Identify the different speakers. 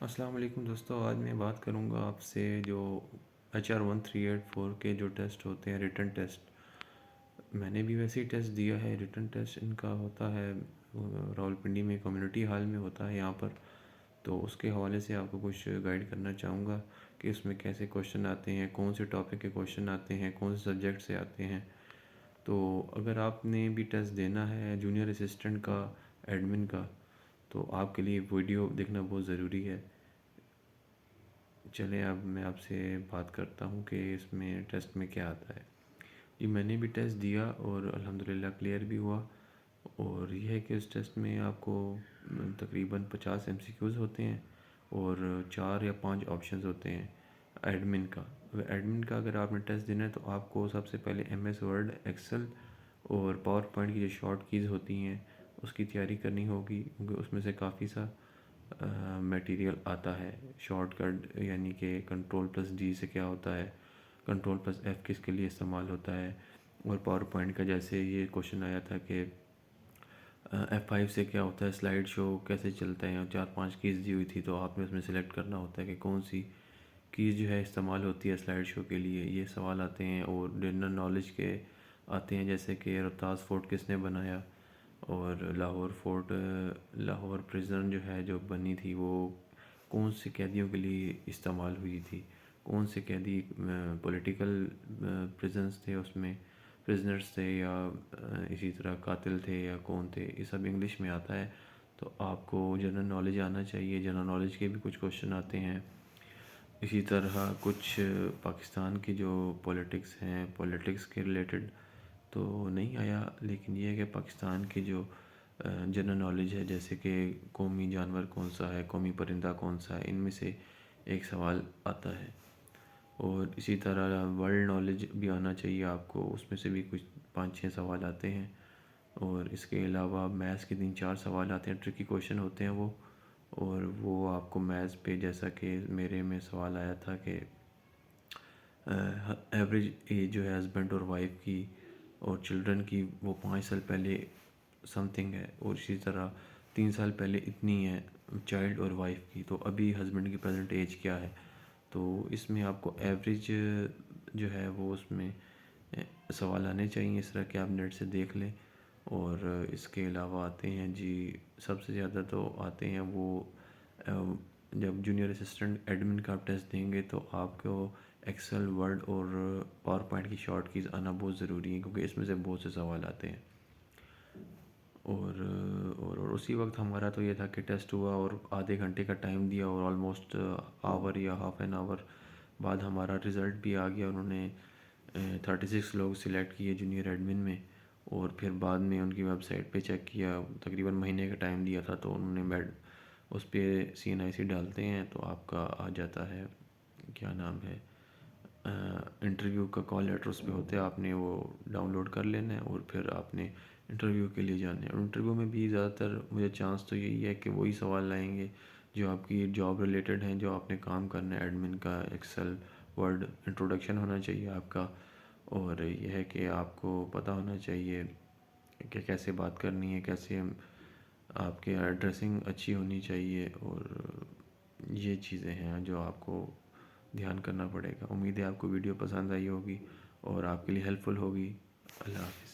Speaker 1: السلام علیکم دوستو، آج میں بات کروں گا آپ سے جو HR 1384 کے جو ٹیسٹ ہوتے ہیں ریٹن ٹیسٹ. میں نے بھی ویسے ہی ٹیسٹ دیا ہے. ریٹن ٹیسٹ ان کا ہوتا ہے راولپنڈی میں کمیونٹی ہال میں ہوتا ہے یہاں پر. تو اس کے حوالے سے آپ کو کچھ گائیڈ کرنا چاہوں گا کہ اس میں کیسے کوشچن آتے ہیں، کون سے ٹاپک کے کوشچن آتے ہیں، کون سے سبجیکٹ سے آتے ہیں. تو اگر آپ نے بھی ٹیسٹ دینا ہے جونیئر اسسٹنٹ کا، ایڈمن کا، تو آپ کے لیے ویڈیو دیکھنا بہت ضروری ہے. چلیں اب میں آپ سے بات کرتا ہوں کہ اس میں ٹیسٹ میں کیا آتا ہے. جی میں نے بھی ٹیسٹ دیا اور الحمدللہ کلیئر بھی ہوا. اور یہ ہے کہ اس ٹیسٹ میں آپ کو تقریباً 50 MCQs ہوتے ہیں اور 4 یا 5 آپشنز ہوتے ہیں ایڈمن کا. ایڈمن کا اگر آپ نے ٹیسٹ دینا ہے تو آپ کو سب سے پہلے MS ورڈ، ایکسل اور پاور پوائنٹ کی جو شارٹ کیز ہوتی ہیں اس کی تیاری کرنی ہوگی، کیونکہ اس میں سے کافی سا میٹیریل آتا ہے. شارٹ کٹ یعنی کہ Ctrl+D سے کیا ہوتا ہے، Ctrl+F کس کے لیے استعمال ہوتا ہے، اور پاور پوائنٹ کا جیسے یہ کوشچن آیا تھا کہ F5 سے کیا ہوتا ہے، سلائیڈ شو کیسے چلتا ہے. 4-5 کیز دی ہوئی تھی تو آپ نے اس میں سلیکٹ کرنا ہوتا ہے کہ کون سی کیز جو ہے استعمال ہوتی ہے سلائیڈ شو کے لیے. یہ سوال آتے ہیں. اور جنرل نالج کے آتے ہیں جیسے کہ روہتاس فورٹ کس نے بنایا، اور لاہور فورٹ، لاہور پریزن جو ہے جو بنی تھی وہ کون سے قیدیوں کے لیے استعمال ہوئی تھی، کون سے قیدی پولیٹیکل پریزنس تھے، اس میں پریزنرز تھے یا اسی طرح قاتل تھے یا کون تھے. یہ سب انگلش میں آتا ہے تو آپ کو جنرل نالج آنا چاہیے. جنرل نالج کے بھی کچھ کوشچن آتے ہیں. اسی طرح کچھ پاکستان کی جو پولیٹکس ہیں، پولیٹکس کے ریلیٹڈ تو نہیں آیا، لیکن یہ ہے کہ پاکستان کی جو جنرل نالج ہے جیسے کہ قومی جانور کون سا ہے، قومی پرندہ کون سا ہے، ان میں سے ایک سوال آتا ہے. اور اسی طرح ورلڈ نالج بھی آنا چاہیے آپ کو، اس میں سے بھی کچھ 5-6 سوال آتے ہیں. اور اس کے علاوہ میتھس کے 3-4 سوال آتے ہیں، ٹرکی کوشچن ہوتے ہیں وہ. اور وہ آپ کو میتھس پہ جیسا کہ میرے میں سوال آیا تھا کہ ایوریج ایج جو ہے ہسبینڈ اور وائف کی اور چلڈرن کی وہ 5 سال پہلے سم تھنگ ہے، اور اسی طرح 3 سال پہلے اتنی ہے چائلڈ اور وائف کی، تو ابھی ہسبینڈ کی پریزنٹ ایج کیا ہے. تو اس میں آپ کو ایوریج جو ہے وہ اس میں سوال آنے چاہیے اس طرح کہ آپ نیٹ سے دیکھ لیں. اور اس کے علاوہ آتے ہیں جی سب سے زیادہ تو آتے ہیں وہ جب جونیئر اسسٹنٹ ایڈمن کا آپ ٹیسٹ دیں گے تو آپ کو ایکسل، ورڈ اور پاور پوائنٹ کی شارٹ کیز آنا بہت ضروری ہے، کیونکہ اس میں سے بہت سے سوال آتے ہیں. اور اسی وقت ہمارا تو یہ تھا کہ ٹیسٹ ہوا اور آدھے گھنٹے کا ٹائم دیا اور آلموسٹ آور یا ہاف این آور بعد ہمارا رزلٹ بھی آ گیا. انہوں نے 36 لوگ سلیکٹ کیے جونیئر ایڈمن میں، اور پھر بعد میں ان کی ویب سائٹ پہ چیک کیا. تقریباً مہینے کا ٹائم دیا تھا تو انہوں نے اس پہ CNIC ڈالتے ہیں تو آپ کا آ جاتا ہے کیا نام ہے انٹرویو کا کال لیٹر اس پہ ہوتا ہے. آپ نے وہ ڈاؤن لوڈ کر لینا ہے اور پھر آپ نے انٹرویو کے لیے جانا ہے. اور انٹرویو میں بھی زیادہ تر مجھے چانس تو یہی ہے کہ وہی سوال آئیں گے جو آپ کی جاب ریلیٹڈ ہیں، جو آپ نے کام کرنا ہے. ایڈمن کا ایکسل، ورڈ، انٹروڈکشن ہونا چاہیے آپ کا. اور یہ ہے کہ آپ کو پتہ ہونا چاہیے کہ کیسے بات کرنی ہے، کیسے آپ کے ایڈریسنگ اچھی ہونی چاہیے. اور یہ چیزیں ہیں جو آپ کو دھیان کرنا پڑے گا. امید ہے آپ کو ویڈیو پسند آئی ہوگی اور آپ کے لیے ہیلپ فل ہوگی. اللہ حافظ.